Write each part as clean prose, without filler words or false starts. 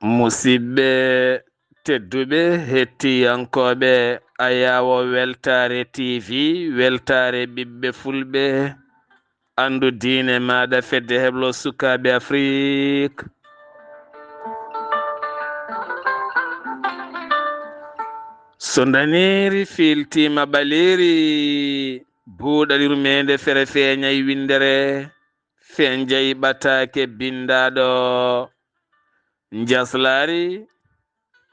musidɓe tedduɓe hettiyankoɓe Ayawo Weltare TV weltare ɓiɓɓe fulɓe andu diine maɗa fedde heblo sukaɓe Afrique. So daniri filtima ɓaleri buuɗaliru mende fere feeñay windere fenjay ɓatake bindaɗo jaslari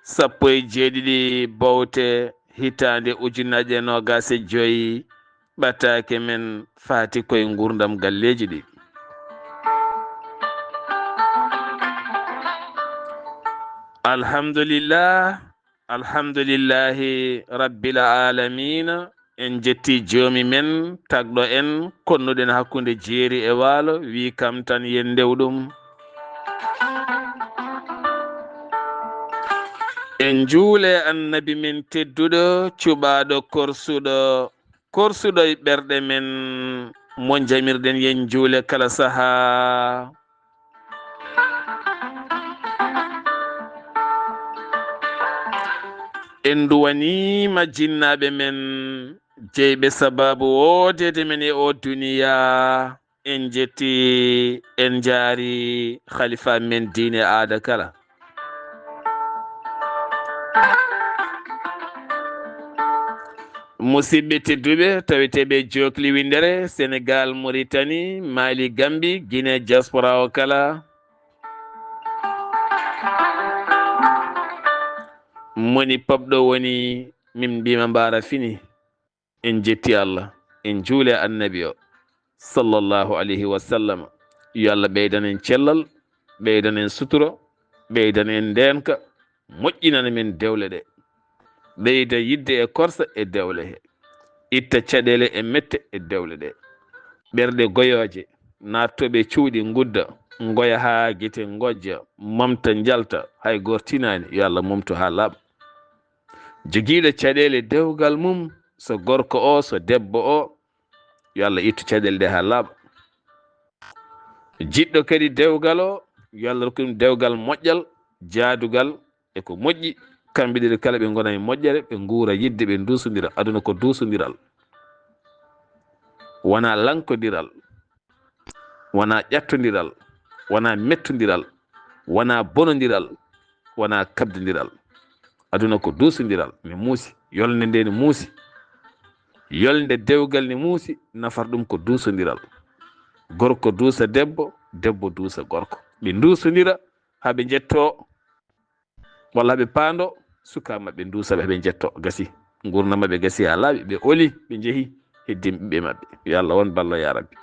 17 bowte hitande ujunnaje 25 ɓatake men fati koye gurdam galleji ɗi. alhamdulillahi rabbil alamina en jetti joomi men tagɗo en konnuɗen hakkude jeeri e waalo wi kam tan yen ndewɗum. en juule annabi men tedduɗo cuɓaɗo korsuɗo e ɓerɗe men mo jamirɗen yen juule kala saaha. en duwanima jinnaɓe men jeyɓe sababu wodede men e o duniya. en jetti en jaari khalifa men diine aada kala. musidɓe tedduɓe taweteɓe jokli windere Sénégal, Mauritanie, Mali, Gambie, Guinée diaspora o kala. moni pobɗo woni min mbima mbara fini. en jetti Allah en juule annabi o sallallahu alayhi wa sallam. yo Allah ɓeydan en cellal, ɓeydan en suturo, ɓeydan en ndenka, moƴƴinana men dewle ɗe, ɓeyda yidde e korsa e dewle he, itta caɗele e mette e dewle ɗe. ɓerɗe goyoje nattoɓe cuuɗi gudda goya ha guite gojja momta jalta hay gortinani. yo Allah momto ha laaɓa. joguiɗo caɗele dewgal mum so gorko o so debbo o yo Allah ittu caɗele ɗe ha laaɓa. jiɗɗo kadi dewgal o yo Allah rokkum dewgal moƴƴal jaadugal e ko moƴƴi. kamɓe ɗiɗi kala ɓe gona e moƴƴere, ɓe guura yidde, ɓe dusodira. aduna ko dusodiral wona lankodiral, wona ƴattodiral, wona mettodiral, wona bonodiral, wona kabdodiral. aduna ko dusodiral. ne muusi yolde nde ne muusi, yolde dewgal ne muusi. nafar ɗum ko dusodiral. gorko duusa debbo, debbo duusa gorko, ɓe dusodira haɓe jetto walla ɓe paando suka maɓɓe duusaɓe ɓe jetto gasi gurdam maɓɓe gasi ha laaɓi. ɓe oli ɓe jeehi heddi ɓiɓɓe maɓɓe. yo Allah won ballo ya rabbi.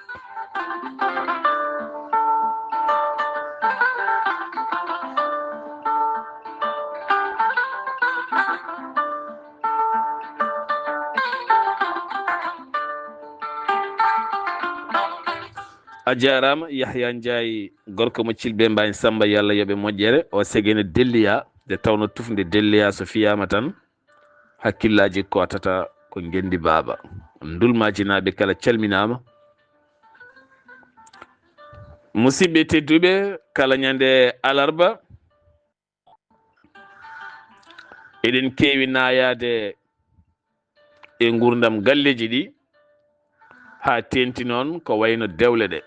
a jarama Yahya Ndiaye gorko mo Thilbé Mbane Samba. yo Allah yoɓe moƴƴere. o segene delliya nde tawno tufde delliya so fiyama tan hakkillaji kotata ko gendi baaba. dulmajinaɓe kala calminama. musidɓe tedduɓe kala ñande alarba eɗen kewi nayade e gurdam galleji ɗi ha tenti noon ko wayno dewle ɗe.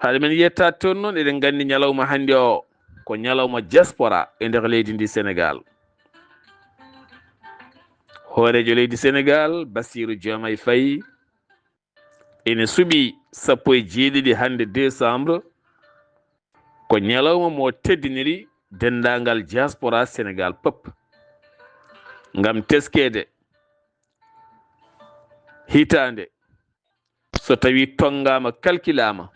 haade men yetta toon noon eɗen gandi ñalawma hande o ko ñalawma diaspora e nder leydi ndi Sénégal. hoorejo leydi Sénégal Bassirou Diomaye Faye ene suuɓi 17 hande décembre ko ñalawma mo teddiniri dendagal diaspora Sénégal pop ngam teskede hitande so tawi tongama kalkilama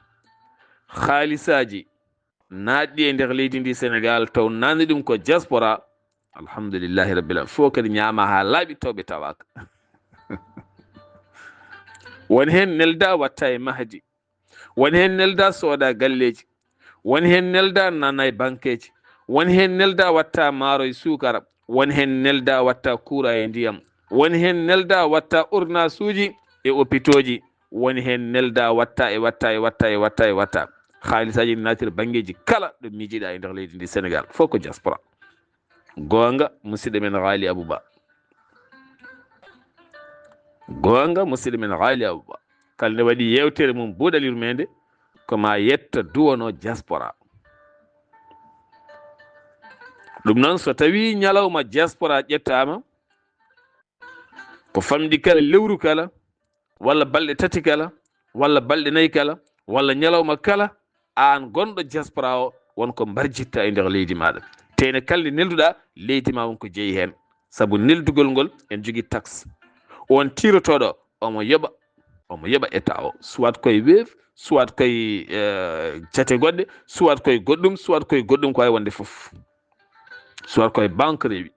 haalisaji naatɗi e nder leydi ndi Sénégal taw nani ɗum ko diaspora. alhamdulillahi rabbil alamin. fo kadi ñaama ha laaɓi tawɓe tawaka. won hen nelda watta e mahdi, won hen nelda sooda galleji, won hen nelda nana e banqueji, won hen nelda watta maaro e sukara, won hen nelda watta kuura e ndiyam, won hen nelda watta ordonnance uji e hôpitaux ji, won hen nelda watta e watta. haalisaji naatiri bangeji kala ɗo miijiɗa e nder leydi ndi Sénégal fof ko diaspora goonga musidɗo men Haali Abouba goonga musidɗo men Haali Abouba kala nde waɗi yewtere mum buuɗal yurmede ko ma yetta duwono diaspora ɗum noon so tawi ñalawma diaspora ƴettama ko famɗi kala lewru kala walla balɗe tati kala walla balɗe nayyi kala walla ñalawma kala an gonɗo diaspora o wonko mbarjitta e nder leydi maɗa tene kalde nelduɗa leydi ma wonko jeeyi hen saabu neldugol ngol en jogui taxe on tirotoɗo omo yoɓa état o soit koye Wave soit koye cate goɗɗe soit koye goɗɗum ko wawi wonde foof soit koye banque rewi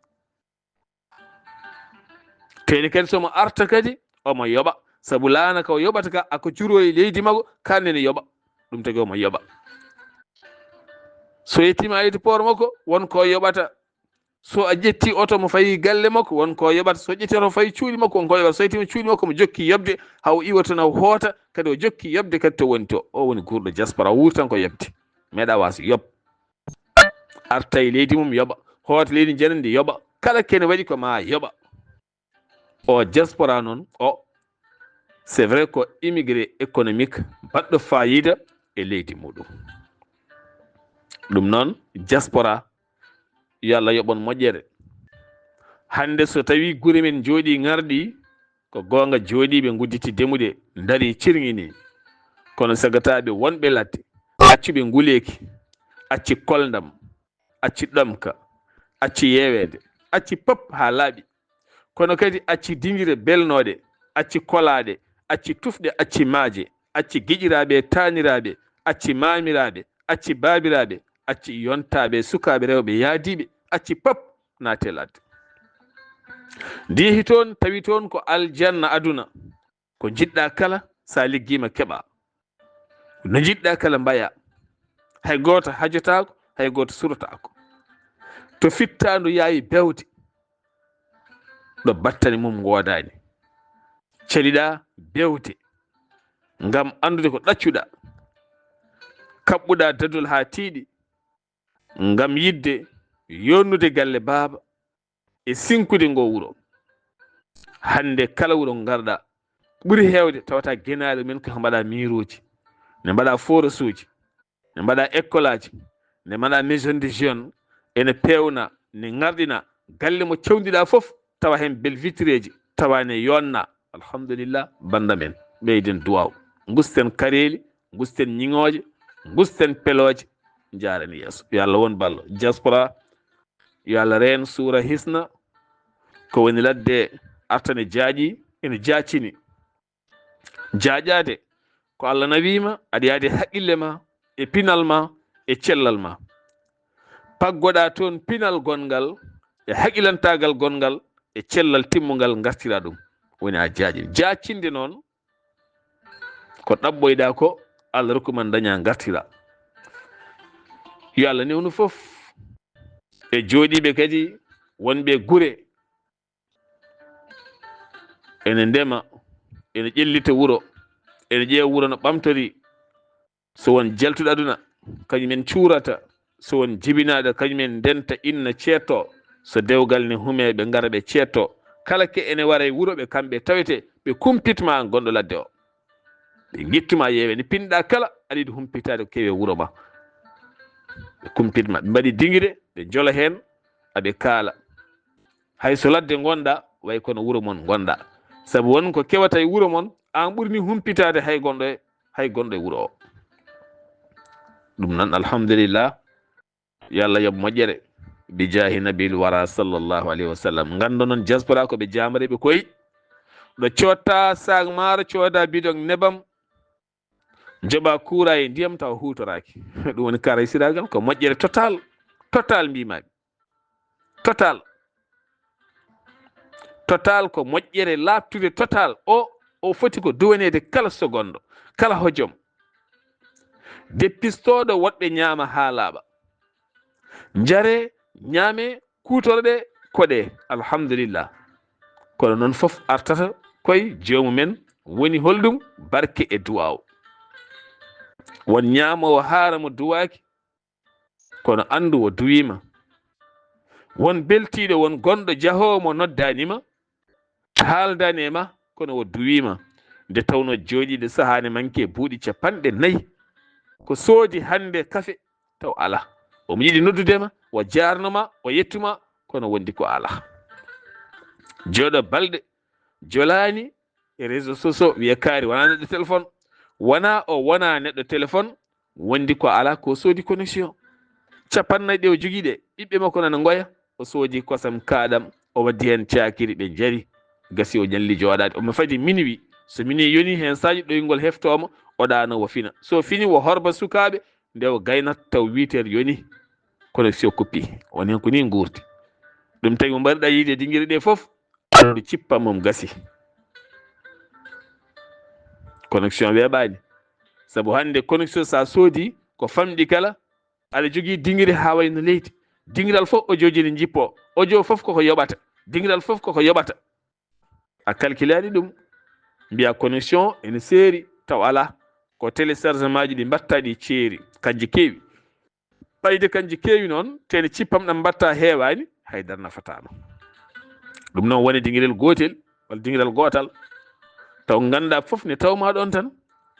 teni kadi somo arta kadi omo yoɓa saabu laana ko yoɓata ka ako curo e leydi makko kannene yoɓa ɗum tagi omo yoɓa so yettima aéroport makko wonko yoɓata so a ƴetti oto mo fayi galle makko wonko yoɓata so ƴetti oto fayi cuuɗi makko wonko yoɓata so yettima cuuɗi makko mo jokki yobde haw iwata naw hoota kadi o jokki yobde kadi to woni to o woni gurɗo diaspora wurtan ko yobde meeɗa wasa yob arta e leydi mum yoɓa hoota leydi janandi yoɓa kala kene waɗi ko ma yoɓa o diaspora noon o c'est vrai ko immigré économique baɗɗo fayida e leydi muɗum ɗum noon diaspora yo Allah yoɓon moƴƴere hande so tawi guure men jooɗi garɗi ko gonga jooɗiɓe gudditi demude daari cirŋini kono sagataɓe wonɓe ladde accuɓe nguleki acci koldam acci ɗomka acci yewede acci pop ha laaɓi kono kadi acci dinguire belnode acci kolade acci tufɗe acci maaje acci giƴiraɓe taniraɓe acci mamiraɓe acci babiraɓe acci yontaɓe sukaɓe rewɓe yaadiɓe acci pop naate ladde ndihi toon tawi toon ko aljanna aduna ko jiɗɗa kala sa liggima keeɓa no jiɗɗa kala mbaya hay goto hajotako hay goto surtako to fittandu yaawi bewde ɗo battane mum godani caliɗa bewde ngam andude ko ɗaccuɗa kaɓɓuɗa dadol ha tiiɗi ngam yidde yonnude galle baaba e sinkude ngo wuro hande kala wuro garɗa ɓuuri hewde tawata guenaɗo men ko mbaɗa miroji ne mbaɗa forage uji ne mbaɗa école aji ne mbaɗa maison de jeune ene pewna ne garɗina galle mo cewdiɗa foof tawa hen belle vitreji tawa ne yonna alhamdulillah banda men ɓeyden duwaw gusten kareli gusten ñiŋoje gusten peloje jarani yeeso yo Allah won ballo diaspora yo Allah reen suura hisna ko woni ladde artane jaaƴi ene jaacini jaaƴade ko Allah nawima aɗa yaade haqqille ma e pinal ma e cellal ma paggoɗa toon pinal gongal e haqqilantagal gongal e cellal timmugal gartira ɗum woni a jaaƴi jaacinde noon ko ɗaɓɓoyɗa ko Allah rokkuman daña gartira yo Allah newnu foof e jooɗiɓe kadi wonɓe gure ene ndema ene ƴellita wuro ene ƴeewa wuro no ɓamtori so won jaltuɗo aduna kañumen cuurata so won jibinaɗo kañumen ndenta inna ceetto so dewgal ne hume ɓe ngara ɓe ceetto kala ke ene wara e wuro ɓe kamɓe tawete ɓe kumpitma gonɗo ladde o ɓe guittuma yeewe ne pinɗa kala aɗa yiɗi humpitade ko keewi wuro ma ɓe kumpitma ɓe mbaɗi dinguide ɓe joola hen aɓe kaala hayso ladde gonɗa way kono wuro mon gonɗa saabu won ko kewata e wuro mon an ɓuurni humpitade hay gonɗo e wuro o ɗum noon alhamdulillah yo Allah yoɓ moƴƴere bi jaahi nabil wara sallllahu alayhi wa sallam gando noon diaspora koɓe jamareɓe koyi ɗo cotta sac maaro cooda bidon nebam joɓa kuura e ndiyam taw hutoraki ɗum woni karaysiragal ko moƴƴere total mbimaɓe total ko moƴƴere labtude total o foti ko duwanede kala seconde kala hojom deppistoɗo woɗɓe ñaama ha laaɓa jare ñaame kutorɗe koɗe alhamdulillah kono noon foof artata koye joomumen woni holɗum barke e duwaw won ñaamowo haara mo duwaaki kono andu o duwima, won beltiiɗo won gonɗo jahoowo mo noddanima haaldani e ma kono o duwima, nde tawno jooɗiɗo sahane manque buuɗi 4 ko soodi hande kafe taw ala, omo yiɗi noddudema o jarnoma o yettuma kono wondi ko ala. jooɗo balɗe jolani e réseau sociaux wiya kaari wona neɗɗo téléphone, wona o wona neɗɗo téléphone, wondi ko ala ko soodi connexion. 50 o jogii ɗe ɓiɓɓe makko nana ngoya, o soodi kosam kaɗam o waddi hen cakiri ɓe jari gasi o ñalli jooɗade. omo fadi minuit, so minuit yoni hen saji ɗoygol heftomo o ɗano o fina, so fini o horba sukaɓe nde o gaynat taw 8 yoni connexion kuppi. woni hen ko ni gurti. ɗum tagi mo mbaɗiɗa yiide dinguiri ɗe foof andu cippa mom gasi, connexion weeɓani. saabu hande connexion sa soodi ko famɗi kala aɗa jogii dinguiri ha wayno leydi, dingiral fof o jojini jippo audio fof koko yoɓata, dingiral fof koko yoɓata. a calculani ɗum mbiya connexion ene seeri taw ala, ko téléchargement ji ɗi mbatta ɗi ceeri kanji keewi. ɓayde kanji keewi noon tene cippam ɗam mbatta heewani haydara nafatama. ɗum noon woni dinguirel gotel walla dinguiral gotal taw ganda foof ne tawma ɗon tan,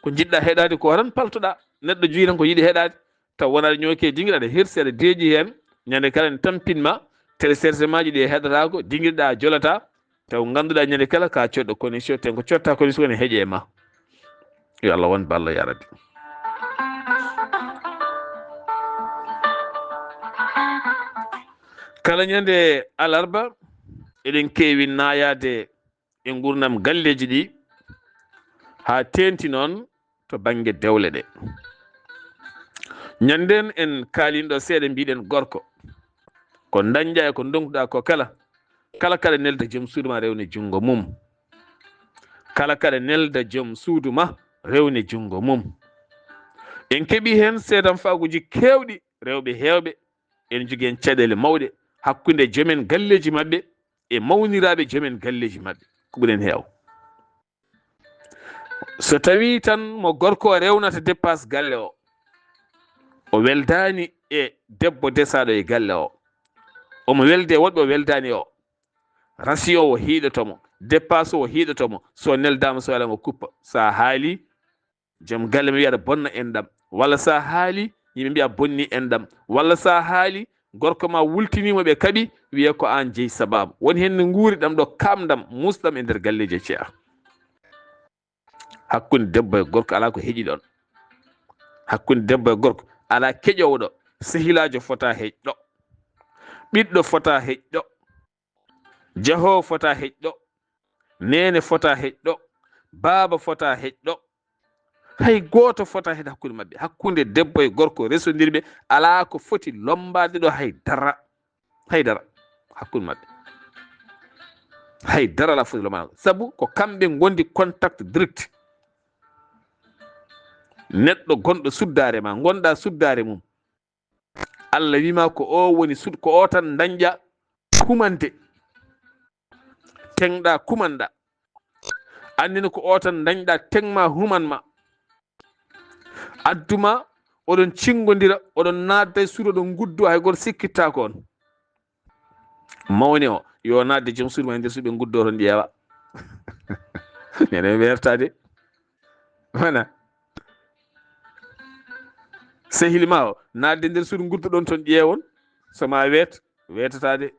ko jiɗɗa heɗade ko tan paltoɗa. neɗɗo jogui tan ko yiɗi heɗade taw wona aɗa ñooke dinguiri aɗa hersi aɗa deeƴi hen ñande kala ne tampinma téléchargement ji ɗi heɗotako dinguirɗa jolata taw ganduɗa ñande kala ka coɗɗo connexion ten ko cotta connexion ne heeƴe ma. yo Allah won ballo ya rabbi. kala ñande alarba eɗen keewi nayade e gurdam galleji ɗi ha tenti noon to banggue dewle ɗe. ñanden en kalinɗo seeɗa mbiɗen gorko ko dañƴa e ko donkuɗa ko kala kaɗa nelda joom suudu ma rewne jungo mum, kala kaɗa nelda joom suudu ma rewne jungo mum. en keeɓi hen seedan faguji kewɗi rewɓe hewɓe en jogui en caɗele mawɗe hakkude joomen galleji mabɓe e mawniraɓe joomen galleji mabɓe ko ɓuuren heew. so tawi tan mo gorko o rewnata dépasse galle o weldani e debbo desaɗo e galle o, omo welde woɗɓe o weldani o, ration o hiiɗotomo, dépasse o hiiɗotomo, so neldama so welama kuppa. sa haali joom galle mi wiya bonna enɗam, walla sa haali yimɓe mbiya bonni enɗam, walla sa haali gorko ma wultinima ɓe kaaɓi wiya ko an jeeyi sababu. woni hen no guuriɗam ɗo kamɗam musɗam e nder galleji ceeya. hakkude debbo e gorko ala ko heeƴi ɗon, hakkude debbo e gorko ala keƴowɗo, sehilajo fota heƴɗo, ɓiɗɗo fota heƴɗo, jahowo fota heƴɗo, nene fota heƴɗo, baaba fota heƴɗo, hay goto fota heɗ hakkude mabɓe. hakkude debbo e gorko resodiriɓe ala ko foti lombade ɗo haydara hakkude mabɓe, haydara ala foti lombade, saabu ko kamɓe gondi contact direct. neɗɗo gonɗo suddare ma, gonɗa suddare mum, Allah wima ko o woni ko o tan dañƴa kumante, tengɗa kumanɗa, andina ko o tan dañɗa tengma humanma, adduma oɗon cingodira, oɗon nadda e suudu, oɗon guddo, hay goto sikkittako on. mawni o yo nadde joom suudu ma e nder suudu ɓe guddo toon ƴeewa nene wertade wona sehilma o nadde nder suudu guddoɗon toon ƴeewon, soma wetatade.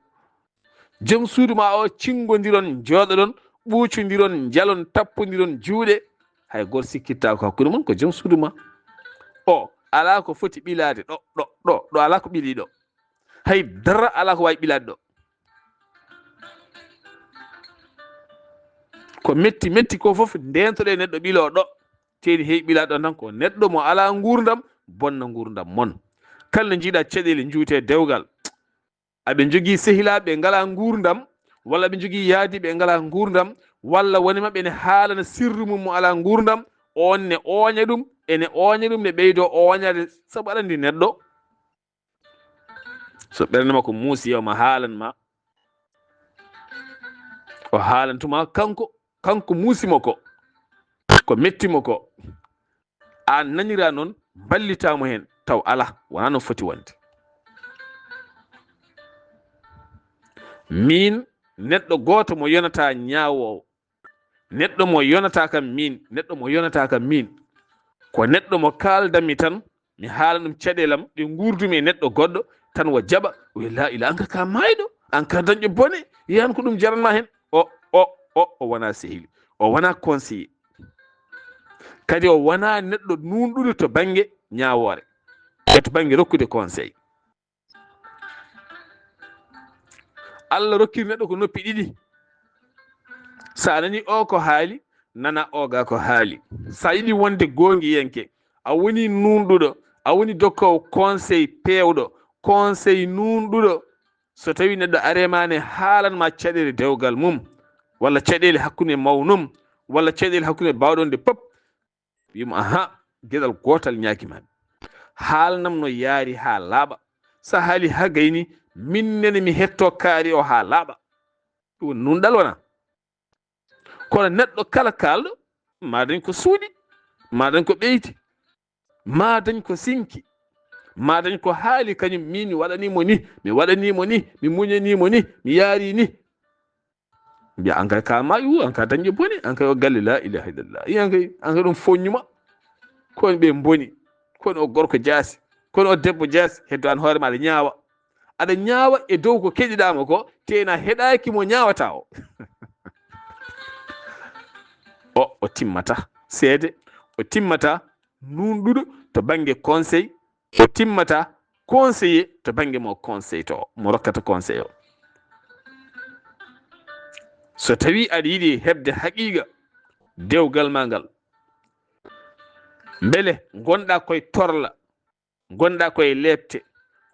joom suudu ma o cingodiron, jooɗoɗon, ɓuucodiron, jalon, tappodiron juuɗe, hay goto sikkitta ko hakkude mon ko joom suudu ma o. ala ko foti ɓilade ɗo ala ko ɓili ɗo, hay dara ala ko wawi ɓilade ɗo. ko metti ko foof ndentoɗe neɗɗo ɓilo ɗo teedi heewi ɓilade ɗon tan ko neɗɗo mo ala gurdam bonna gurdam mon. kala no jiiɗa caɗele juute dewgal, aɓe jogui sehilaɓe ɓe ngala gurdam, walla ɓe jogui yaadiɓe ɓe ngala gurdam, walla woni mabɓe ne haalana sirru mum mo ala gurdam, on ne oña ɗum ene oña ɗum ne ɓeydo oñade. saabu aɗa andi neɗɗo so ɓernde makko muusi o ma haalanma, o haalantuma kanko muusimo ko mettimo ko, an nanira noon ballitamo hen taw ala wona no foti wonde. min neɗɗo goto mo yonata ñawowo, neɗɗo mo yonata kam min, neɗɗo mo yonata kam min ko neɗɗo mo kaldami tan mi haala ɗum caɗelam ɗi gurdumi e neɗɗo goɗɗo tan wo jaɓa wi la ila anka ka mayɗo an ka dañƴo bone yiyan ko ɗum jaranma hen o wona sehili, o wona conseiller, kadi o wona neɗɗo nunɗuɗo to banggue ñawore e to banggue rokkude conseil. Allah rokkiri neɗɗo ko noppi ɗiɗi, sa nani o ko haali nana oga ko haali. Sa yiɗi wonde gongiyanke, a woni nunɗuɗo, a woni dokkowo conseil pewɗo, conseil nunɗuɗo, so tawi neɗɗo aremane haalanma caɗele dewgal mum walla caɗele hakkude mawnum walla caɗele hakkude bawɗonde pop, wimo aha gueɗal gotal ñakimami, haalnam no yaari ha laaɓa. Sa haali ha gayni minnene mi hetto kaari o ha laaɓa, ɗum woni nunɗal wona. kono neɗɗo kala kalɗo ma dañ ko suuɗi, ma dañ ko ɓeyti, ma dañ ko sinki, ma dañ ko haali kañum min mi waɗanimo ni, mi waɗanimo ni, mi muñanimo ni, mi yaari ni, mbiya an kay ka mayu, an ka dañƴo boni, an kay o galle la ilaha illallah, an kay ɗum foññuma, kono ɓe boni, kono o gorko jaasi, kono o debbo jaasi, heddo an hoore ma aɗa ñaawa, aɗa ñaawa e dow ko keɗiɗama ko tena heɗaki mo ñaawata o o timmata seede, o timmata nunɗuɗo to banggue conseil, o timmata conseiller to banggue mo conseil to mo rokkata conseil o. So tawi aɗa yiiɗi hebde haqiqa dewgal ma ngal, beele gonɗa koye torla, gonɗa koye lebte,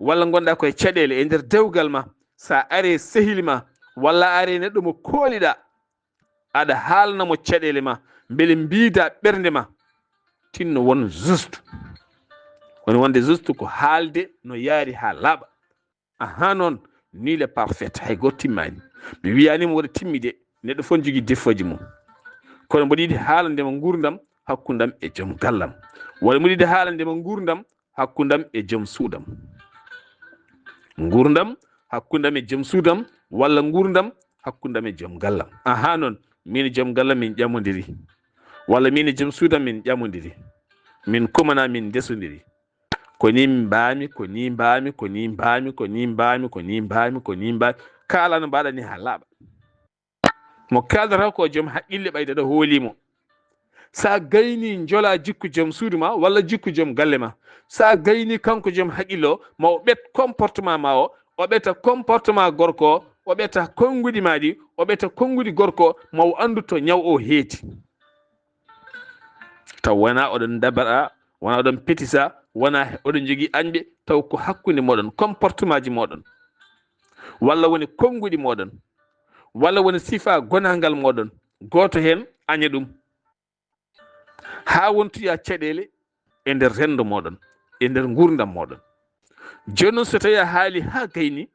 walla gonɗa koye caɗele e nder dewgal ma, sa are sehili ma walla are neɗɗo mo kooliɗa, aɗa haalnamo caɗele ma beele mbida ɓernde ma tinno won juste, woni wonde juste ko haalde no yaari ha laaɓa. aha noon ni le parfaite hay goto timmani, mi wiyanima woɗa timmi de, neɗɗo fof ne jogui défaut mum, kono mboɗo yiiɗi haalandema gurdam hakkudam e joom gallam, walla mboɗo yiiɗi haalandema gurdam hakkudam e joom suudam, gurdam hakkudam e joom suudam walla gurdam hakkudam e joom gallam. aha noon min e joom gallam min ƴamodiri, walla min e joom suudam min ƴamodiri, min kumana min desodiri, ko ni mbami, ko ni mbami, ko ni mbami, ko ni mbami, ko ni mbami, ko ni mbami, kala no mbaɗani ha laaɓa. mo kaldata ko joom haqqille ɓayde ɗo hoolimo. sa gayni jola jikku joom suudu ma walla jikku joom galle ma, sa gayni kanko joom haqqille o ma o ɓet comportement ma o ɓetta comportement gorko o ɓetta konngudi ma ɗi, o ɓetta konngudi gorko ma o andu to ñaw o heeti. taw wona oɗon dabara, wona oɗon petisa, wona oɗon jogui añɓe, taw ko hakkude moɗon, comportement ji moɗon, walla woni konngudi moɗon, walla woni sifa gonangal moɗon, goto hen aña ɗum ha wontoya caɗele e nder rendo moɗon, e nder gurdam moɗon. joni noon so tawi a haali ha gayni,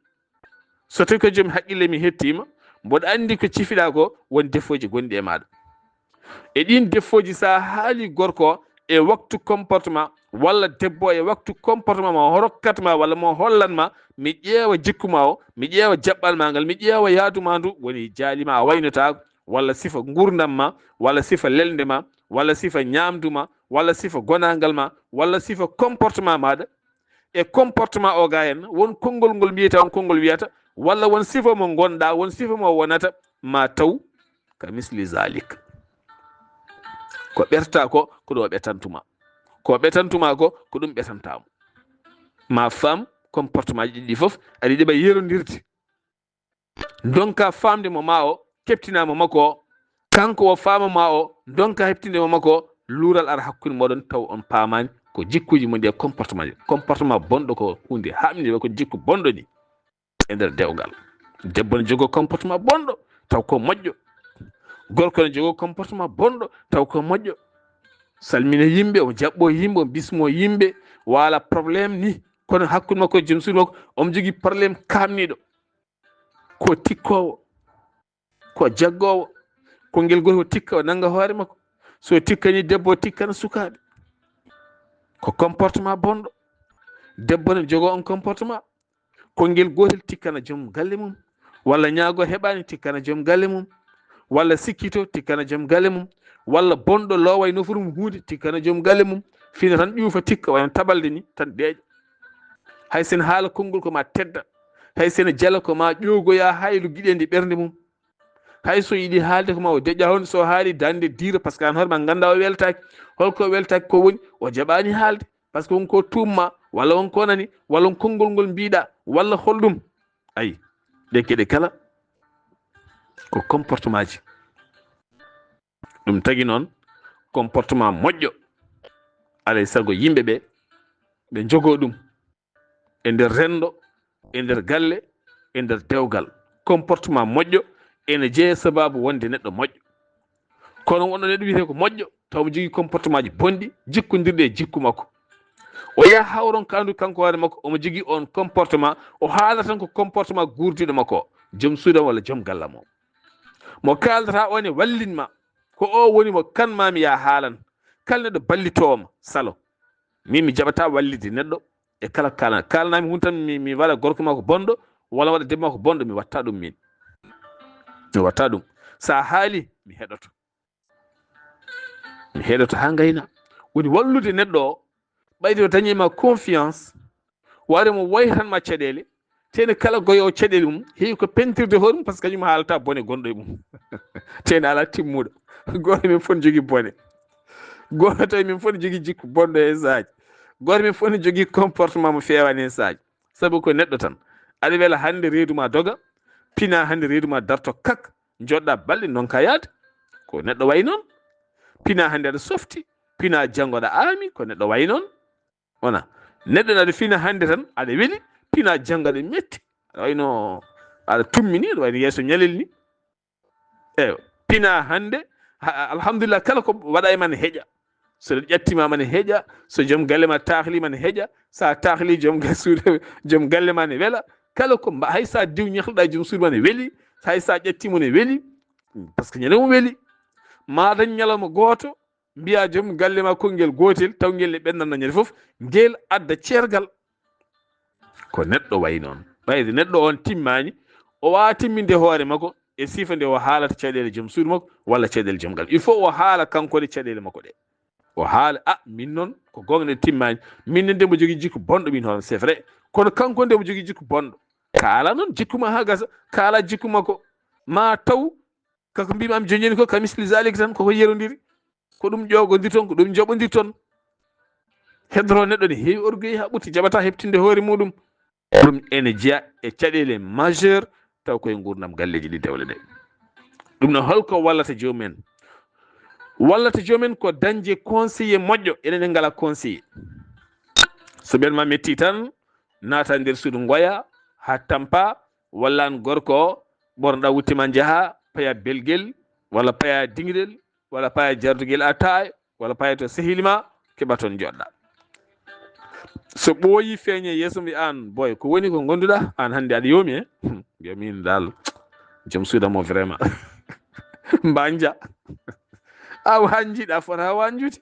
so tawi ko joom haqqille mi hettima, mboɗo andi ko cifiɗa ko won défaut ji gonɗi e maɗa, e ɗin défaut ji sa haali gorko e waktu comportement walla debbo e waktu comportement ma rokkatma walla mo hollanma, mi ƴeewa jikkuma o, mi ƴeewa jaɓɓal ma ngal, mi ƴeewa yaaduma ndu, woni jaalima a waynotako, walla sifa gurdam ma, walla sifa lelde ma, walla sifa ñamduma, walla sifa gonangal ma, walla sifa comportement maɗa, e comportement o ga hen won konngol ngol mbiyata, on konngol wiyata, walla won sifa mo gonɗa, won sifa mo wonata, ma taw ka misli zalik, ko ɓerta ko ɗo ɓetantuma, ko ɓetantuma ko ɗum ɓetantama. ma fam comportement ji ɗiɗi foof aɗa ɗeɓa yerodirde, donka famde mo ma o, keptinamo makko o, kanko o famama o, donka heɓtinde mo makko o, luural ara hakkude moɗon taw on paamani ko jikkuji mon ɗi comportement ji. comportement bonɗo ko hunde hamde, ko jikku bonɗo ni e nder dewgal. debbo ne jogo comportement bonɗo taw ko moƴƴo, gorko ne jogo comportement bonɗo taw ko moƴƴo, salmina yimɓe, o jaɓɓo yimɓe, o bismo yimɓe, wala probléme ni, kono hakkude makko e joom suudu makko omo jogui probléme kamniɗo, ko tikkowo, ko jaggowo, ko guel goti o tikka o nanga hoore makko, so tikkani debbo o tikkana sukaɓe. ko comportement bonɗo. Debbo ne jogo on comportement kongel gotel tikkana joom galle mum, walla ñaago heɓani tikkana joom galle mum, walla sikkito tikkana joom galle mum, walla bonɗo loway nofuru mum hunde tikkana joom galle mum. Fina tan ƴuufa tikka wayno tabalde ni tan deeƴa. Hay sen haala konngol ko ma tedda, hay sen jala ko ma ƴogoya haylu giɗendi ɓernde mum. Hay so yiɗi haalde ko ma o deƴƴa hon, so haali dande diira par ce que an hoorema ganda o weltaki. Holko weltaki ko woni o jaɓani haalde par ce que wonko tumma, walla wonko nani, walla on konngol ngol mbiɗa, walla holɗum. Ayi ɗe geɗe kala ko comportement ji. ɗum tagi noon comportement moƴƴo alay sago yimɓe ɓe ɓe jogo ɗum e nder rendo, e nder galle, e nder dewgal. Comportement moƴƴo ene jeeya sababu wonde neɗɗo moƴƴo. Kono wonɗo neɗɗo wiyete ko moƴƴo taw mo jogui comportement ji bonɗi jikkodirɗe e jikku makko. O yaha hawron ko andu kanko hoore makko omo jogui on comportement, o haala tan ko comportement gurdiɗo makko o, joom suudam walla joom gallam o. Mo kaldata on e wallinma ko o woni mo kanmami ya haalan. Kala neɗɗo ballitowoma salo, min mi jaɓata wallide neɗɗo e kala kalana. Kalanami hunde tan mi waɗa gorko ma ko bonɗo, walla waɗa debbo ma ko bonɗo, mi watta ɗum min. Mi watta ɗum. Sa haali mi heɗoto. Mi heɗoto ha gayna. Woni wallude neɗɗo o ɓayde o dañima confiance, ware mo waytanma caɗele. Tene kala goyo caɗele mum heewi ko pentirde hoore mum par ce que kañum haalata bone gonɗo e mum. Tene ala timmuɗo. Goto min fof ne jogui bone. Goto tawi min fof ne jogui jikku bonɗo e saaji. Goto min fof ne jogui comportement mo fewani e saaji. Sabu ko neɗɗo tan. Aɗa weela hande reedu ma doga, pina hande reedu ma darto kak, joɗɗa balɗe noon ka yaade. Ko neɗɗo way noon. Pina hande aɗa softi, pina janggo aɗa aami, ko neɗɗo way noon. Wona neɗɗo aɗa fina hande tan aɗa weeli, pina janggo aɗa metti, aɗa wayno aɗa tummini, aɗa wayno yeeso ñalel ni. Eyo pina hande alhamdulillah kala ko waɗa e man heeƴa. So ƴattima ne heeƴa, so joom galle ma tahlima ne heeƴa, sa tahli joom suudu joom galle ma ne weela. Kala ko hay sa diw ñahluɗa joom suudu ma ne weeli, hay sa ƴettimo ne weeli, par ce que ñande mum weeli. Ma dañ ñalawma goto mbiya joom galle ma konngel gotel taw ngel ne ɓennanno ñande foof, ngel adda ceergal. Ko neɗɗo way noon. Ɓayde neɗɗo on timmani, o wawa timminde hoore makko e sifa nde o haalata caɗele joom suudu makko walla caɗele joom galle. Il faut o haala kankone caɗele makko ɗe. O haala min noon ko gonga timmani, min nde mo jogui jikku bonɗo min hoorema, c'est vrai. Kono kanko nde mo jogui jikku bonɗo, kaala noon jikkuma ha gasa, kaala jikku makko, ma taw kako mbimami joñeni ko ka misli zalik tan koko yerodiri, ko ɗum ƴogodir toon, ko ɗum joɓodir toon. Heddoro neɗɗo ne heewi orgueil ha ɓutti, jaɓata heɓtinde hoore muɗum. Ɗum ene jeeya e caɗele majeur taw koye gurdam galleji ɗi dewle ɗe. ɗum no holko wallata joomumen. Wallata joomumen ko dañde conseiller moƴƴo. Enen en ngala conseiller. So ɓenma metti tan naata nder suudu goya ha tampa, walla an gorko o ɓornoɗa wuttima jaaha paya belguel, walla paya dinguirel, walla paya jarduguel attaya, walla paya to sehilima, keɓa toon joɗɗa. So ɓooyi feeñe yeeso mbi an boy ko woni ko gonduɗa an hande aɗa yoomi e mbiya min dal joom suudamo vraiment mbanja a wanjiɗa fota wanjude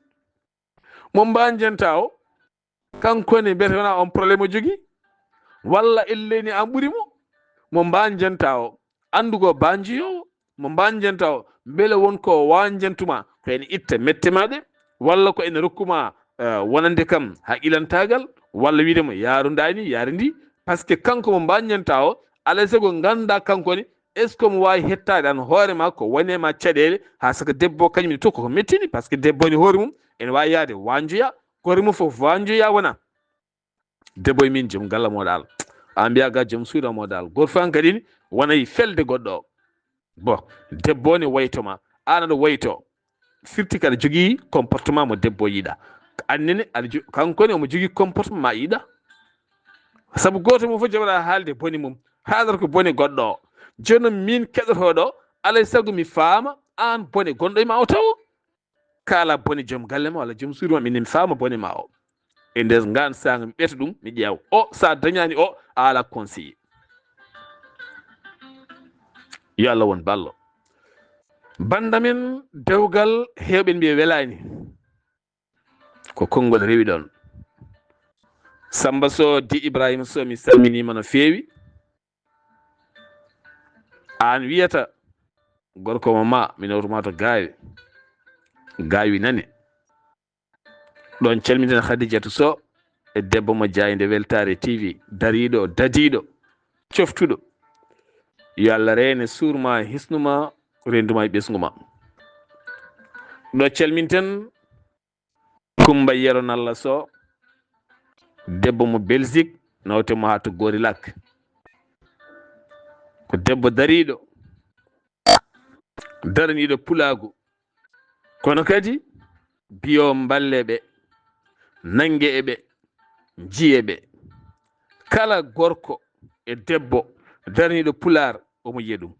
mo mbanjanta o kankone mbiyete wona on probléme o jogui, walla elleni an ɓuurimo. Mo mbanjanta o andugo banjiyowo, mo mbanjanta o beele wonko wanjantuma ko ene itta mette maɗe, walla ko ene rokkuma wonande kam haqqilantagal, walla wiidemo yarudani yaridi. Par ce que kanko mo mbanjanta o alay sago ganda kankone est ce que mo wawi hettade an hoorema ko wonema caɗele ha saka debbo kañum to koko mettini. Par ce que debbo ne hoore mum ene wawi yaade wanjoya, goore mum foof wanjoya wona. Debbo e min joom galla moɗo Allah, an mbiya ga joom suuda moɗo Allah, goto fof kadi ni wonayi felde goɗɗo o. Bon debbo ne waytoma, an aɗa wayto, firti kaɗa jogui comportement mo debbo yiiɗa, annene aɗa kankone omo jogui comportement ma yiiɗa. Saabu goto mum fof jaɓaɗa haalde bone mum, haalata ko bone goɗɗo o. Joni noon min keɗotoɗo alay saago mi faama an bone gonɗo e ma o taw kala bone joom galle ma walla joom suudu ma, min mi faama bone ma o. E nder ngan saga mi ɓeeta ɗum mi ƴeewa o sa dañani o a ala conseiller. yo Allah won ballo. Bandamen dewgal hewɓe mbiya welani ko konngol rewi ɗon. Samba so di Ibrahima so mi salminima no feewi. An wiyata gorko mo ma mi nawtuma to gaawi nane ɗon calmiten Khadijatu Sow e debbo mo Jayde Weltare TV dariɗo dadiɗo coftuɗo yo Allah reene suurma hisnuma renduma e ɓesguma. ɗo calminten Kumba Yero Nalla Sow debbo mo Belgique nawtemo ha to Gorilak ko debbo dariɗo daraniɗo pulagu kono kadi biyo balleɓe nangue eɓe jiyeɓe kala gorko e debbo daraniɗo pular omo yiya ɗum.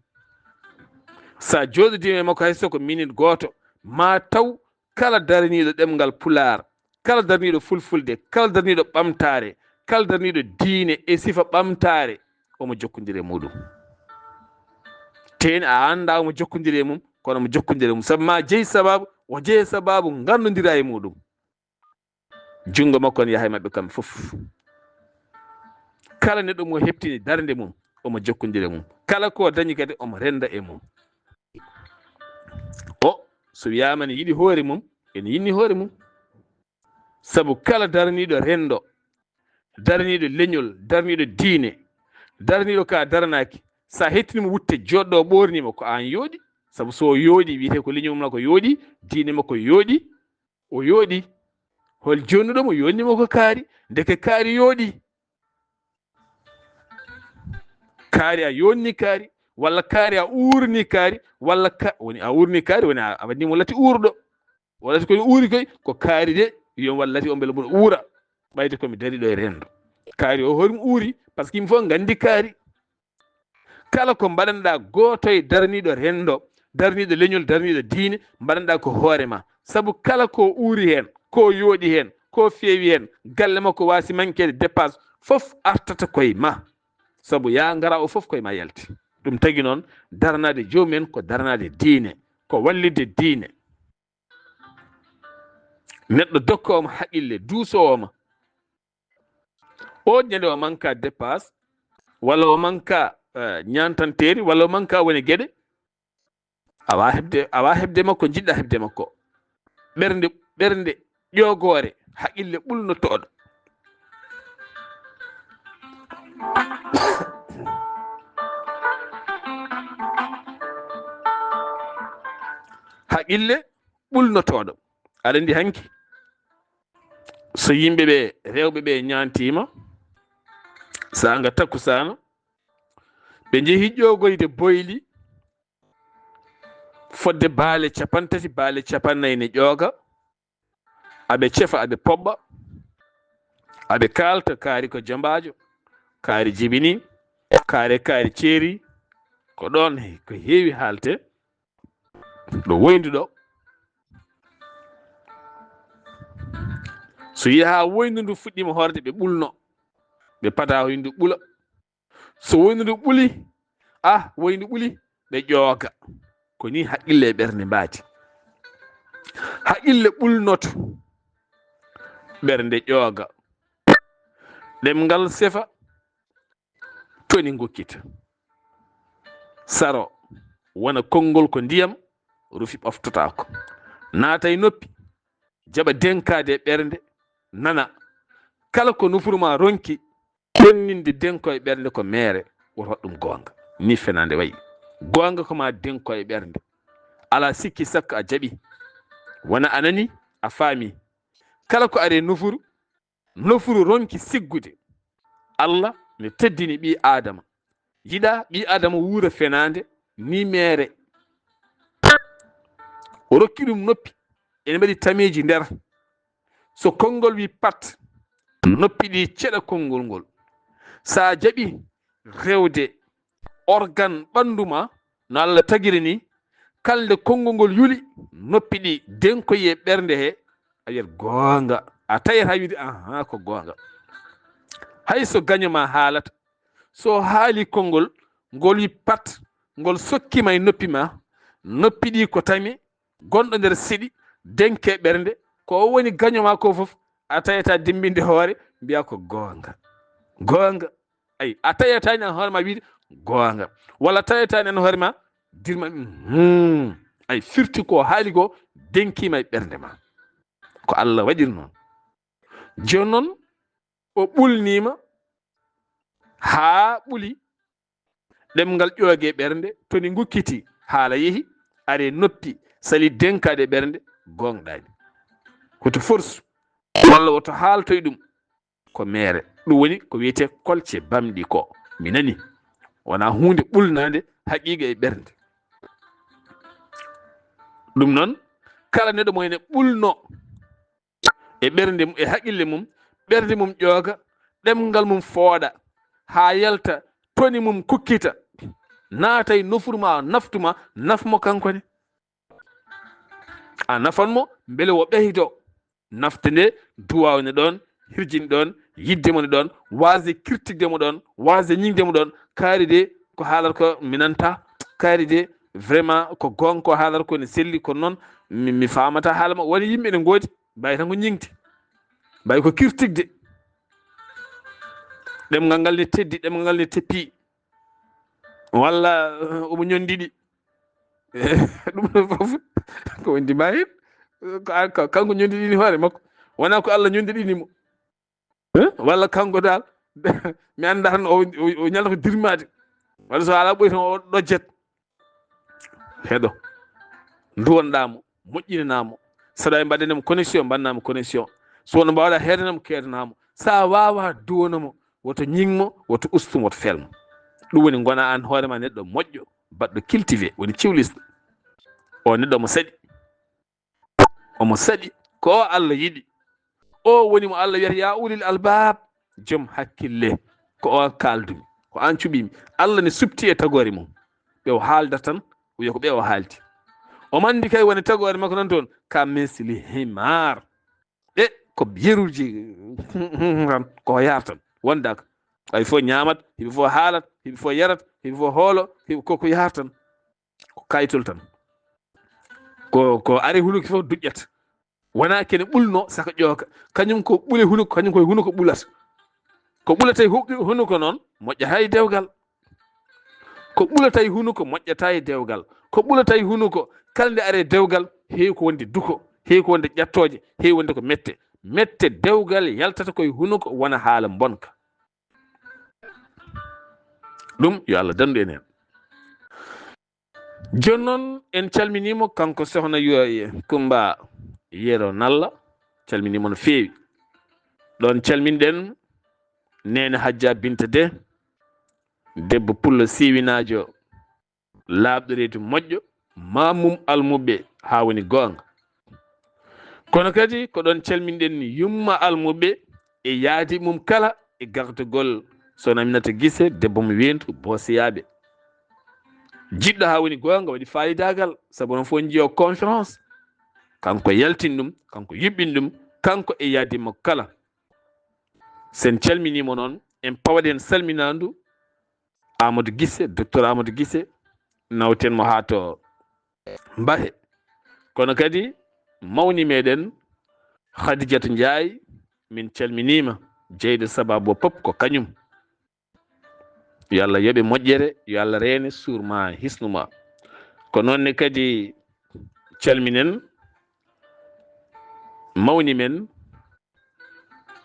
sa joɗodima e makko hay soko minute goto ma taw kala daraniɗo ɗemgal pular, kala daraniɗo fulfulde, kala daraniɗo ɓamtare, kala daraniɗo diine e sifa ɓamtare omo jokkodiri e muɗum. teni a anda omo jokkodiri e mum kono omo jokkodiri e mum saabu ma jeeyi sababu o jeeyi sababu gandodira e muɗum. jungo makko ne yaha e mabɓe kamɓe foof. kala neɗɗo mo heptini darde mum omo jokkodiri e mum, kala ko dañi kadi omo renda e mum. o so wiyama ne yiɗi hoore mum ene yinni hoore mum, saabu kala daraniɗo rendo, daraniɗo leñol, daraniɗo diine, daraniɗo ka daranaki, sa hettinimo wutte joɗɗo ɓornima ko an yooɗi, saabu so yooɗi wiyete ko leñol mum ko yooɗi, diine makko yooɗi, o yooɗi. hol jonnuɗomo yonnimo ko kaari, ndeke kaari yooɗi. kaari a yonni kaari walla kaari a urni kaari walla woni a urni kaari woni a waɗnimo lati urɗo, wallati koye uuri koy ko kaari de yon wallati on beele mboɗo uura ɓayde komi dariɗo e rendo. kaari o hoɗum uuri par ce que yimɓe fof gandi kaari. kala ko mbaɗanɗa goto e daraniɗo rendo, daraniɗo leñol, daraniɗo diine mbaɗanɗa ko hoorema, saabu kala ko uuri hen, ko yooɗi hen, ko feewi hen, galle makko wasi manquede dépasse fof artata koye ma, saabu ya ngara o fof koye ma yalti. ɗum tagui noon daranade jomumen ko daranade diine, ko wallide diine. neɗɗo dokkowoma haqqille duusowoma o ñande o manque dépasse walla o manque ñantanteri walla o manque woni gueɗe, awa hebde makko jiɗɗa hebde makko. ɓernde ƴogore haqqille ɓulnotoɗo. haqqille ɓulnotoɗo. aɗa andi hanki so yimɓeɓe rewɓeɓe ñantima sanga takkusana ɓe jeehi ƴogoyde boyli fodde baale 30 baale 40 ne ƴooga, aɓe cefa aɓe pobɓa, aɓe kalta kaari ko jambajo, kaari jibini, kaari ceeri, ko ɗon ko heewi haalte ɗo woyndu ɗo. so yaha woyndu ndu fuɗɗima horde ɓe ɓulno, ɓe pata woyndu ɓula. so woyndu ndu ɓuli woyndu ɓuli ɓe ƴooga. ko ni haqqille e ɓernde mbaadi. haqqille ɓulnoto, ɓernde ƴooga, ɗemngal sefa, toni gokkita. saro wona konngol ko ndiyam rufi ɓoftotako, naata e noppi jaɓa denkade e ɓernde nana. kala ko nufuruma ronki ɓenninde denko e ɓernde ko mere woto wat ɗum gonga. ni fenande wayi gonga koma denko e ɓernde, ala sikki sakko a jaɓi, wona anani a faami. kala ko are nofuru ronki siggude. Allah ne teddini ɓi adama, yiɗa ɓi adama wuura fenande ni mere. o rokki ɗum noppi ene mbaɗi tameji nder. so konngol wi pat noppi ɗi ceɗa konngol ngol. sa jaɓi rewde organe ɓanduma no Allah tagiri ni, kalde konngol ngol yuli noppi ɗi denkoyi e ɓernde he, a wiyat gonga, a tawiyata wiide ko gonga. hay so gañoma haalata, so haali konngol ngol wi pat ngol sokkima e noppi ma, noppi ɗi ko tami gonɗo nder siɗi denke ɓernde, ko woni gañoma ko fof a tawiyata dimbinde hoore mbiya ko goonga ay a tawiyatani an hoore ma wiide goonga walla tawiyatani an hoore ma dirma ay firti ko haali ko denkima e ɓernde ma ko Allah waɗiri noon joni noon o ɓulnima haa ɓuli ɗemgal ƴooge ɓernde toni gukkiti haala yeehi are noppi sali denkade ɓernde gonɗani hoto force walla woto haaltoy ɗum ko mere ɗum woni ko wiyete kolce bamɗi ko mi nani wona hunde ɓulnade haqiqa e ɓernde ɗum noon kala neɗɗo mo ene ɓulno e ɓernde e haqqille mum ɓernde mum ƴooga ɗemgal mum fooɗa ha yalta toni mum kukkita naata e nofurma naftuma nafmo kankone a nafanmo beele wo ɓeydo nafte nde duwawne ɗon hirjini ɗon yiddemo ne ɗon wasde kirtigdemo ɗon wasde ñingdemo ɗon kaari de ko haalata ko mi nanta kaari de vraiment ko gonga ko haalata ko ne selli ko noon mi famata haalama woni yimɓe ne goodi mbawi tan ko ñingde mbawi ko kirtigde ɗemgal ngal ne teddi ɗemgal ngal ne teppi walla omo ñondiɗi ɗum ɗon fof ko wondi ma hen kanko ñondiɗini hoore makko wona ko Allah ñondiɗinimo walla kanko dal mi anda tan o ñalata ko dirmade walla so ala ɓoy tan o ɗojjet heeɗo duwonɗamo moƴƴinanamo saɗa mbaɗanemo connexion mbannamo connexion so wona mbawɗa heedanamo keedanamo sa wawa duwonomo woto ñingmo woto ustumo woto felmo ɗum woni gona an hoorema neɗɗo moƴƴo baɗɗo cultivé woni ciwlisɗo o neɗɗo omo saɗi ko Allah yiɗi o woni mo Allah wiyata ya ulil albab joom hakkille ko o kaldumi ko an cuɓimi Allah ne subti e tagore mum ɓe o haaldata tan wiya ko ɓe o haaldi o mandi kay woni tagore makko nan toon ka mesli himar ko yeruji tan ko yartan wondaka ay fof ñamat hiɓe fof haalat hiɓe fof yarat hiɓe fof hoolo hiɓe koko yartan ko kaytol tan ko ari hunuko fof duƴƴata wona kene ɓulno saka ƴooka kañum ko ɓuule hunuko kañum koye hunuko ɓulata ko ɓulata e hunuko noon moƴƴata e dewgal ko ɓulata e hunuko moƴƴata e dewgal ko ɓulata e hunuko kala nde are dewgal heewi ko wonde duko heewi ko wonde ƴattoje heewi wonde ko mette dewgal yaltata koye hunuko wona haala bonka ɗum yo Allah dandu en hen joni noon en calminimo kanko sohna Kumba Yero Nalla calminimo no feewi ɗon calminɗen nene Hajja Binta de debbo pullo siwinajo laaɓɗo reedu moƴƴo mamum almuɓe ha woni gonga kono kadi ko ɗon calminɗen yumma almuɓe e yaadi mum kala e gartugol Sohna Aminata Guissé debbo mo wentu Bosiyaɓe jiɗɗo ha woni gonga waɗi fayidagal saabu non fof jiyo conférence kanko yaltin ɗum kanko yuɓɓin ɗum kanko e yaadimo kala sen calminimo noon en pawɗen salminandu Amadou Guissé docteur Amadou Guissé nawten mo ha to Mbahe kono kadi mawni meɗen Khadijatu Ndiaye min calminima jeyɗo sababu pop ko kañum yo Allah yoɓe moƴƴere yo Allah reene suurma hisnuma ko noonne kadi calminen mawni men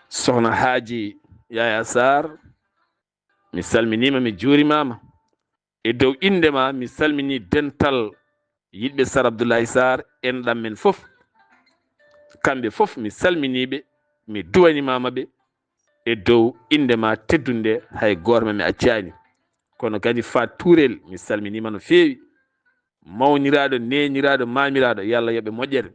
sohna Haaji Yaya Sarr mi salminima mi juurimama e dow indema mi salmini dental yiɗɓe Sar Abdoulaye Sarr enɗam men fof kamɓe fof mi salminiɓe mi duwanimamaɓe e dow indema teddunde hay goto mi accani kono kadi Fat Tourel mi salminima no feewi mawniraɗo neniraɗo mamiraɗo yo Allah yoɓe moƴƴere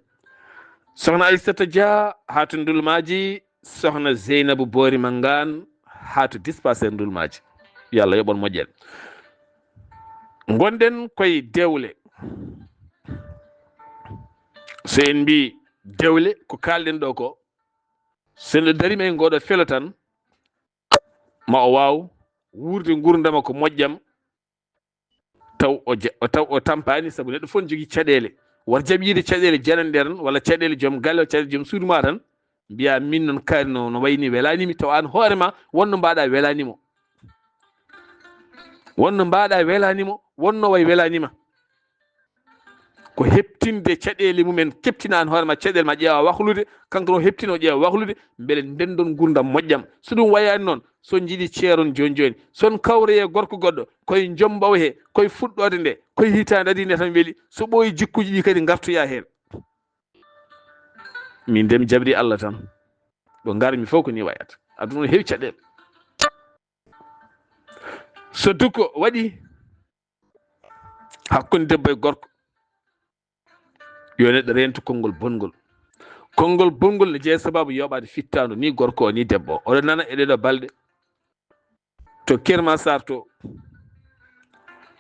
sohna Aissata Dia ha to Ndulmaji sohna Zeynabou Boori Mangane ha to dispensaire Ndulmaji yo Allah yoɓon moƴƴere gonɗen koye dewle so en mbi dewle ko kalɗen ɗo ko so neɗɗo darima e ngoɗo felo tan ma o waw wurde gurdama ko moƴƴam taw o tampani saabu neɗɗo fof ne jogui caɗele wata jaɓide caɗele jananɗe tan walla caɗele joom galle caɗele joom suudu ma tan mbiya min noon kaari no wayni welanimi taw an hoorema wonno mbaɗa welanimo wonno way welanima ko heptinde caɗele mumen keptina an hoorema caɗele ma ƴeewa wahlude kanko no heptino ƴeewa wahlude beele ndendon gurdam moƴƴam so ɗum wayani noon son jiiɗi ceeron joni son kawreye gorko goɗɗo koye jombaw he koye fuɗɗode nde koye hitande adi nde tan weeli so ɓooyi jikkuji ɗi kadi gartoya hen min ndemi jabri Allah tan ɗo garmi fof ko ni wayata aduna heewi caɗele so dukko waɗi hakkude debbo e gorko yo neɗɗo rento konngol bongol ne jeeya sababu yoɓade fittadu ni gorko o ni debbo o oɗon nana e ɗeɗo balɗe to Kerma Sar to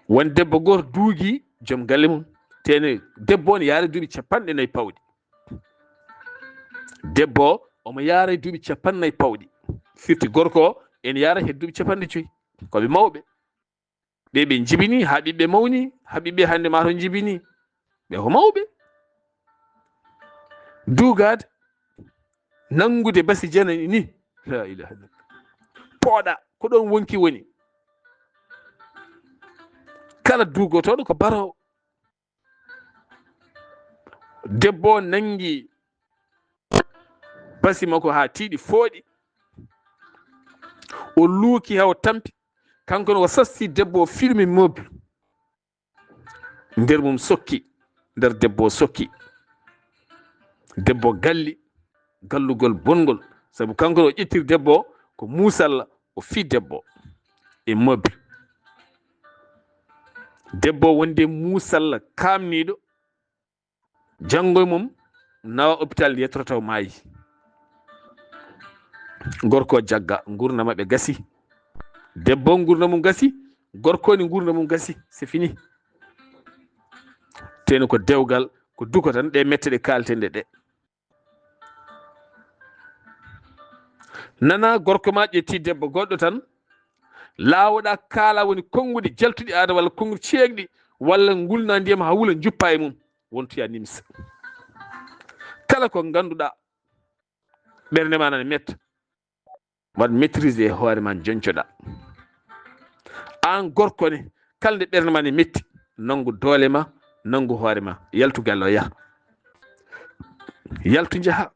won debbo goto duugui joom galle mum tene debbo o ne yaara duuɓi 40 pawɗi debbo o omo yaara duuɓi 40 pawɗi firti gorko o ene yaara he duuɓi 50 koɓe mawɓe ɓe jibini ha ɓiɓɓe mawni ha ɓiɓɓe hande ma to jibini ɓe ko mawɓe dugade nangude basi janani ni la ilaha illallah pooɗa ko ɗon wonki woni kala dugotoɗo ko barowo debbo nangi basi makko ha tiiɗi fooɗi o luuki haw tampi kanko o sasti debbo o filmi meuble nder mum sokki nder debbo sokki debbo galli gallugol bongol sabu kanko o ƴettiri debbo ko musalla o fi debbo e meuble debbo wonde musalla kamniɗo janggo mum nawa hôpital yettoto taw maayi gorko jagga gurna maɓe gasi debbo gurna mum gasi gorko ni gurna mum gasi c'est fini teno ko dewgal ko duko tan ɗe mette ɗe kaltende ɗe nana gorko ma ƴetti debbo goɗɗo tan lawoɗa kaala woni konguɗi jaltuɗi aada walla konguɗi ceegɗi walla gulna ndiyam ha wuula juppa e mum wontoya nimsa kala ko ganduɗa ɓernde ma nane metta waɗ maîtrise e hoore ma joncoɗa an gorko ne kala nde ɓernde ma ne metti nangu doole ma nangu hoore ma yaltu galle o yaha yaltu jaaha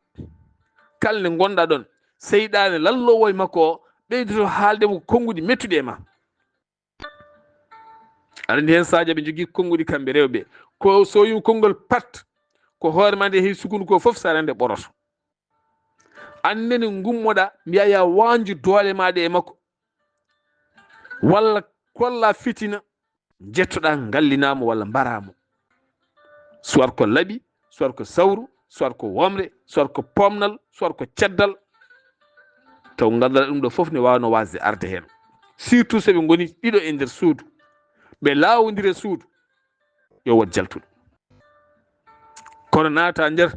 kala nde gonɗa ɗon seyɗane lallowo e makko o ɓeydoto haaldemo konguɗi mettuɗe e ma aɗa andi hen sadio ɓe jogui konguɗi kamɓe rewɓe ko so yimi konngol pat ko hoore ma nde heewi sukundu ko foof sa rende ɓoroto annene gummoɗa mbiya ya wanju doole maɗe e makko walla kolla fitina jettoɗa gallinamo walla mbaramo soit ko laaɓi soit ko sawru soit ko womre soit ko pomnal soit ko ceddal taw ganduɗa ɗum ɗo foof ne wawno wasde arde hen surtout soɓe goni ɗiɗo e nder suudu ɓe lawodiri suudu yo wot jaltuɗo kono naata nder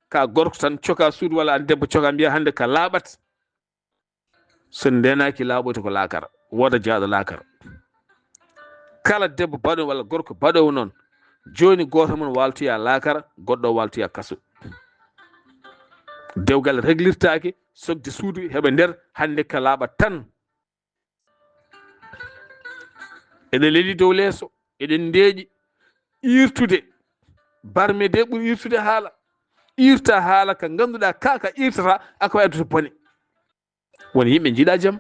ka gorko tan coka suudu walla an debbo coka mbiya hande ka laaɓat so ndenaki laaɓoyta ko laakara woda jaaɗo laakara kala debbo baɗo walla gorko baɗowo noon joni goto mum waltoya laakara goɗɗo waltoya kaso dewgal réglirtake sogde suudu heɓa nder hande ka laaɓat tan eɗen leeli dow leeso eɗen ndeeƴi irtude barme de ɓuuri irtude haala irta haala ka ganduɗa kaka irtata aka waɗata bone woni yimɓe jiiɗa jaam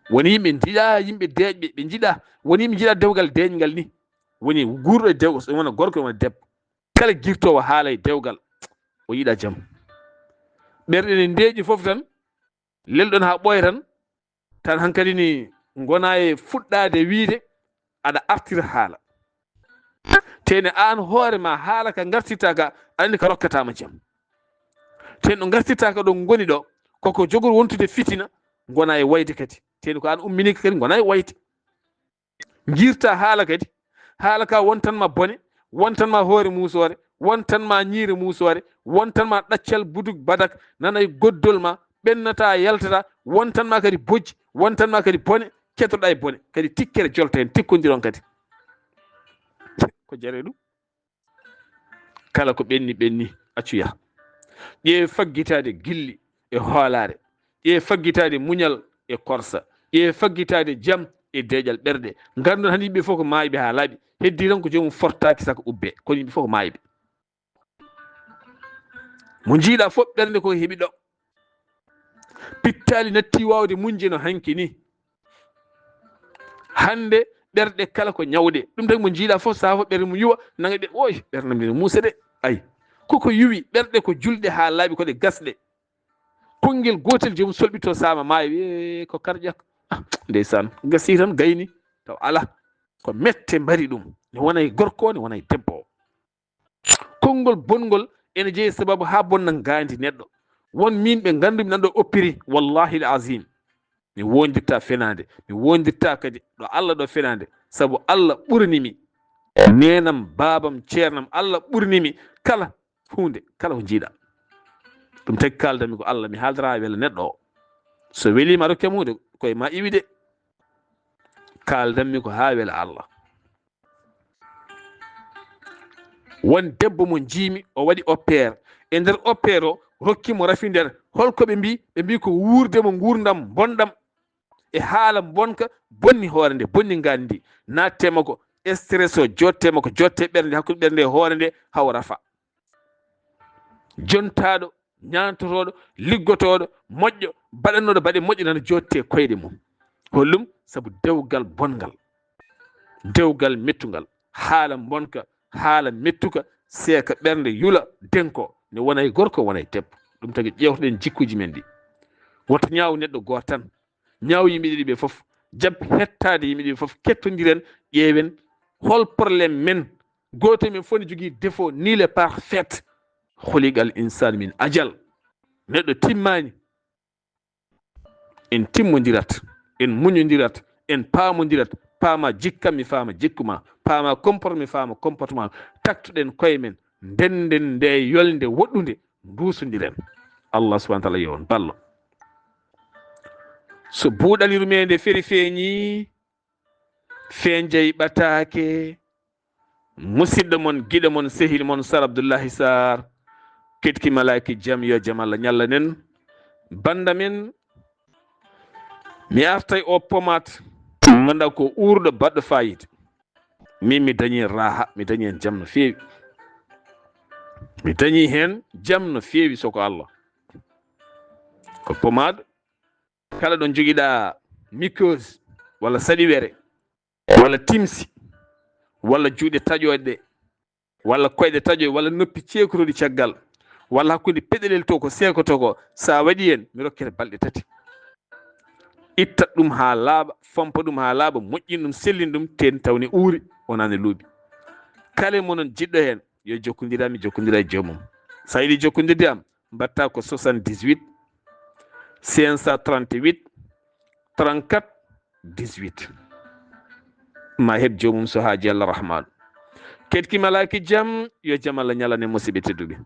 woni yimɓe jiiɗa yimɓe deeƴɓe ɓe jiiɗa woni yimɓe jiiɗa dewgal deeƴgal ni woni gurɗo e dewgo so wona gorko wona debbo kala guirtowo haala e dewgal o yiiɗa jaam ɓerɗe ne ndeeƴi foof tan lelɗon ha ɓooya tan hankkadi ni gona e fuɗɗade wiide aɗa artira haala tene an hoore ma haala ka gartirta ka andi ka rokkatama jaam ten ɗo gartirta ka ɗo goni ɗo koko jogori wontude fitina gona e wayde kadi teni ko an umminika kadi gona e wayde girta haala kadi haala ka wontanma bone wontanma hoore musore wontanma ñiire musore wontanma ɗaccal buduk badak nana e goddol ma ɓennata yaltata wontanma kadi bojji wontanma kadi bone kettoɗa e bone kadi tikkere jolta hen tikkodiron kadi ko jare ɗum kala ko ɓenni ɓenni accu yaha ƴeewe faggitade gilli e hoolare, ƴeewe faggitade muñal e korsa, ƴeewe faggitade jaam e deƴal ɓerɗe. Ngandon han yimɓe fof ko maayiɓe ha laaɓi, heddi tan ko jomum fortaki saka ubbe, kono yimɓe fof ko maayiɓe. Mo jiiɗa fof ɓernde ko heɓi ɗo, pittali natti wawde munje no hanki ni. Hande ɓerɗe kala ko ñawɗe, ɗum tagi mo jiiɗa fof saha fof ɓerde mum yuwa nanga ɓe oy ɓerde mum muusa de. Ayi koko yuwi ɓerɗe ko julɗe ha laaɓi koɗe gasɗe, konngel gotel jomum solɓito sama maayi ko karƴak ndeysan gasi tan gayni taw ala ko mette mbari ɗum, ne wonay gorko ne wonay debbo o. Konngol bongol ene jeeyi sababu ha bonna ngandi neɗɗo. Won min ɓe ngandumi nanɗo oppiri, wallahi l azim mi wondirta fenade, mi wondirta kadi ɗo Allah ɗo fenade, sabu Allah ɓurnimi nenam babam ceernam, Allah ɓurnimi kala hunde kala ko jiiɗa. ɗum tagi kaldami ko Allah, mi haaldata ha wela neɗɗo o, so welima aɗa rokkemo hunde koye ma iwi de. Kaldanmi ko ha wela Allah. won debbo mo jiimi o waɗi opére, e nder opére o rokkimo rafi nder, holko ɓe mbi ko wurdemo gurdam bonɗam e haala bonka bonni hoore nde, bonni ngandi nattema ko stress o jottema ko jotte ɓernde, hakkude ɓernde e hoore nde haw rafa. Jontaɗo ñantotoɗo liggotoɗo moƴƴo baɗannoɗo baɗe moƴƴo nana jotte koyɗe mum. Hollum sabu dewgal bongal, dewgal mettugal, haala bonka, haala mettuka, seeka ɓernde yula denko, ne wonay gorko wonay debbo. ɗum tagi ƴewtoɗen jikkuji men ɗi. woto ñaaw neɗɗo goto tan, ñaaw yimɓe ɗiɗi ɓe fof, jabbi hettade yimɓe ɗiɓe fof, kettodiren ƴeewen hol probléme men. Goto men fof ne jogui défaut, ni le parfaite. Khuliqal insanu min ajal. Neɗɗo timmani. En timmodirat, en muñodirat, en paamodirat, paama jikkam mi faama jikkuma, paama comportement mi faama comportement. Taktuɗen koye men, ndenden nde yolde woɗɗude, dusodiren. Allah subahana taala yo on ballo. So buuɗaliru me nde feri feeñi, feenjayi ɓatake, musidɗo mon giɗo mon sehil mon Sar Abdoullahi Sarr, ketki malaiki jaam yo jaam Allah ñallanen. Banda men mi artay o pomate ganduɗa ko urɗo baɗɗo fayida. Min mi dañi raha, mi dañi hen jaam no feewi, mi dañi hen jaam no feewi soko Allah. Ko pomade kala ɗo joguiɗa mycose walla saɗiwere walla timsi walla juuɗe taƴoɗe ɗe walla koyɗe taƴoɗe walla noppi ceekoroɗi caggal walla hakkude peɗelel to ko sekoto ko, sa waɗi hen mi rokkete balɗe 3. ittat ɗum ha laaɓa, fampa ɗum ha laaɓa, moƴƴin ɗum, sellin ɗum, ten tawne uuri wonani luuɓi. Kala monon jiɗɗo hen yo jokkodirami, jokkodira e joomum. Sa yiɗi jokkodirde am mbatta ko 78 538 34 18 ma heɓ joomum so haaji Allah rahmanu. Ketki malaki jaam yo jaam Allah ñalane musidɓe tedduɓe.